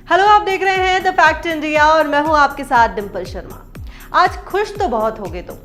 Hello, आप देख रहे हैं द फैक्ट इंडिया और मैं हूं आपके साथ डिंपल शर्मा। आज खुश तो बहुत होगे तुम।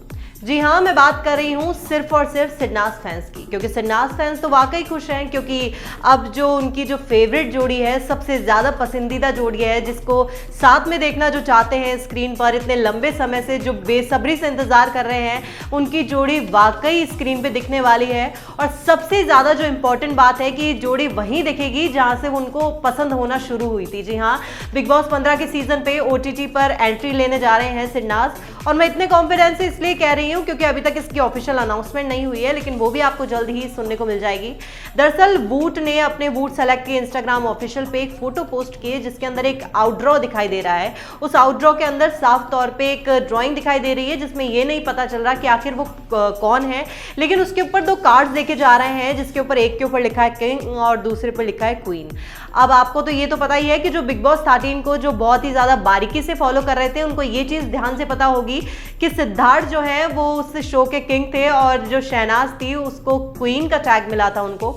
जी हाँ, मैं बात कर रही हूँ सिर्फ और सिर्फ सिडनाज फैंस की, क्योंकि सिडनाज फैंस तो वाकई खुश हैं क्योंकि अब जो उनकी जो फेवरेट जोड़ी है, सबसे ज़्यादा पसंदीदा जोड़ी है, जिसको साथ में देखना जो चाहते हैं स्क्रीन पर, इतने लंबे समय से जो बेसब्री से इंतज़ार कर रहे हैं, उनकी जोड़ी वाकई स्क्रीन पर दिखने वाली है। और सबसे ज़्यादा जो इम्पोर्टेंट बात है कि जोड़ी वहीं दिखेगी जहाँ से उनको पसंद होना शुरू हुई थी। जी हाँ, बिग बॉस 15 के सीज़न पे OTT पर एंट्री लेने जा रहे हैं सिडनाज। और मैं इतने कॉन्फिडेंस से इसलिए कह रही हूँ क्योंकि अभी तक इसकी ऑफिशियल अनाउंसमेंट नहीं हुई है, लेकिन वो भी आपको जल्द ही सुनने को मिल जाएगी। दरअसल वूट ने अपने वूट सेलेक्ट के इंस्टाग्राम ऑफिशियल पे एक फोटो पोस्ट की है, जिसके अंदर एक आउटड्रॉ दिखाई दे रहा है। उस आउटड्रॉ के अंदर साफ तौर पे एक ड्राइंग दिखाई दे रही है, जिसमें ये नहीं पता चल रहा कि आखिर वो कौन है, लेकिन उसके ऊपर दो कार्ड्स देखे जा रहे हैं, जिसके ऊपर एक के ऊपर लिखा है किंग और दूसरे पर लिखा है क्वीन। अब आपको तो ये तो पता ही है कि जो बिग बॉस 13 को जो बहुत ही ज्यादा बारीकी से फॉलो कर रहे थे, उनको ये चीज ध्यान से पता होगी कि सिद्धार्थ जो है वो उस शो के किंग थे और जो शहनाज थी उसको क्वीन का टैग मिला था उनको,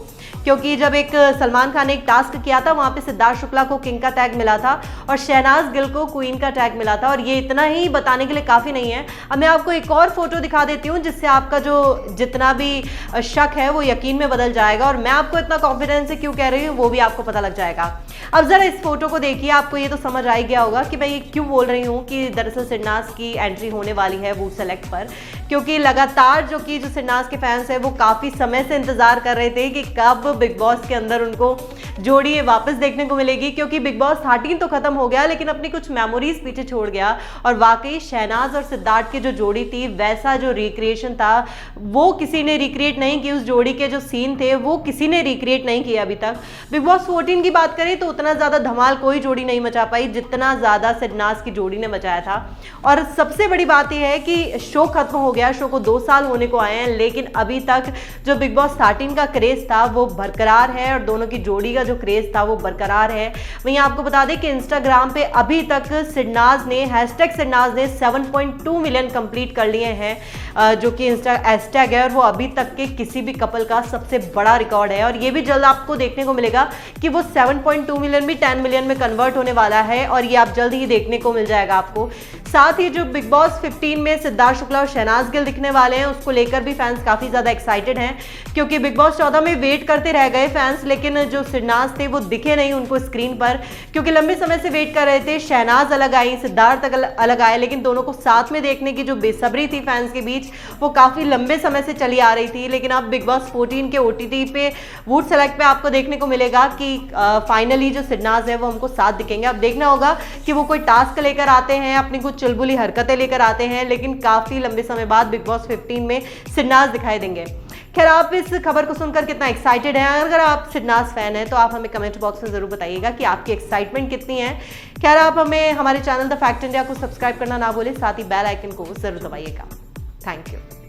क्योंकि जब एक सलमान खान ने एक टास्क किया था, वहां पे सिद्धार्थ शुक्ला को किंग का टैग मिला था और शहनाज गिल को क्वीन का टैग मिला था। और ये इतना ही बताने के लिए काफ़ी नहीं है। अब मैं आपको एक और फोटो दिखा देती हूँ, जिससे आपका जो जितना भी शक है वो यकीन में बदल जाएगा। और मैं आपको इतना कॉन्फिडेंस से क्यों कह रही हूँ वो भी आपको पता लग जाएगा। अब जरा इस फोटो को देखिए, आपको ये तो समझ आ गया होगा कि मैं ये क्यों बोल रही हूँ कि दरअसल सिडनाज की एंट्री होने वाली है वूट सेलेक्ट पर, क्योंकि लगातार जो सिडनाज के फैंस है वो काफ़ी समय से इंतजार कर रहे थे कि कब बिग बॉस के अंदर उनको जोड़ी वापस देखने को मिलेगी। क्योंकि बिग बॉस 13 तो खत्म हो गया, लेकिन अपनी कुछ मेमोरीज पीछे छोड़ गया। और वाकई शहनाज और सिद्धार्थ की जो जोड़ी थी, वैसा जो रिक्रिएशन था वो किसी ने रिक्रिएट नहीं की। उस जोड़ी के जो सीन थे वो किसी ने रिक्रिएट नहीं किया अभी तक। बिग बॉस 14 की बात करें तो उतना ज्यादा धमाल कोई जोड़ी नहीं मचा पाई जितना ज्यादा सिडनाज की जोड़ी ने मचाया था। और सबसे बड़ी बात यह है कि शो खत्म हो गया, शो को 2 साल होने को आए हैं, लेकिन अभी तक जो बिग बॉस 13 का क्रेज था वो बरकरार है और दोनों की जोड़ी का जो क्रेज था वो बरकरार है। वहीं आपको बता दें कि इंस्टाग्राम पे अभी तक सिडनाज ने #सिडनाज ने 7.2 मिलियन कंप्लीट कर लिए हैं, जो कि हैशटैग है और वो अभी तक के किसी भी कपल का सबसे बड़ा रिकॉर्ड है। और ये भी जल्द आपको देखने को मिलेगा कि वो 7.2 मिलियन भी 10 मिलियन में कन्वर्ट होने वाला है, और ये आप जल्द ही देखने को मिल जाएगा आपको। साथ ही जो बिग बॉस 15 में सिद्धार्थ शुक्ला और शहनाज गिल दिखने वाले हैं, उसको लेकर भी फैंस काफी ज्यादा एक्साइटेड हैं, क्योंकि बिग बॉस 14 में वेट करते रह गए फैंस, लेकिन जो सिडनाज थे वो दिखे नहीं उनको स्क्रीन पर, क्योंकि लंबे समय से वेट कर रहे थे। शहनाज अलग आई, सिद्धार्थ अलग आए, लेकिन दोनों को साथ में देखने की जो बेसब्री थी फैंस के बीच वो काफी लंबे समय से चली आ रही थी। लेकिन अब बिग बॉस 14 के OTT पे वूट सेलेक्ट पे आपको देखने को मिलेगा कि फाइनली जो सिडनाज है वो हमको साथ दिखेंगे। अब देखना होगा कि वो कोई टास्क लेकर आते हैं, अपनी कुछ चुलबुली हरकतें लेकर आते हैं, लेकिन काफी लंबे समय बाद बिग बॉस 15 में सिडनाज दिखाई देंगे। खैर, आप इस खबर को सुनकर कितना एक्साइटेड हैं? अगर आप सिडनाज फैन हैं तो आप हमें कमेंट बॉक्स में जरूर बताइएगा कि आपकी एक्साइटमेंट कितनी है। खैर, आप हमें हमारे चैनल द फैक्ट इंडिया को सब्सक्राइब करना ना भूलें, साथ ही बेल आइकन को जरूर दबाइएगा। Thank you.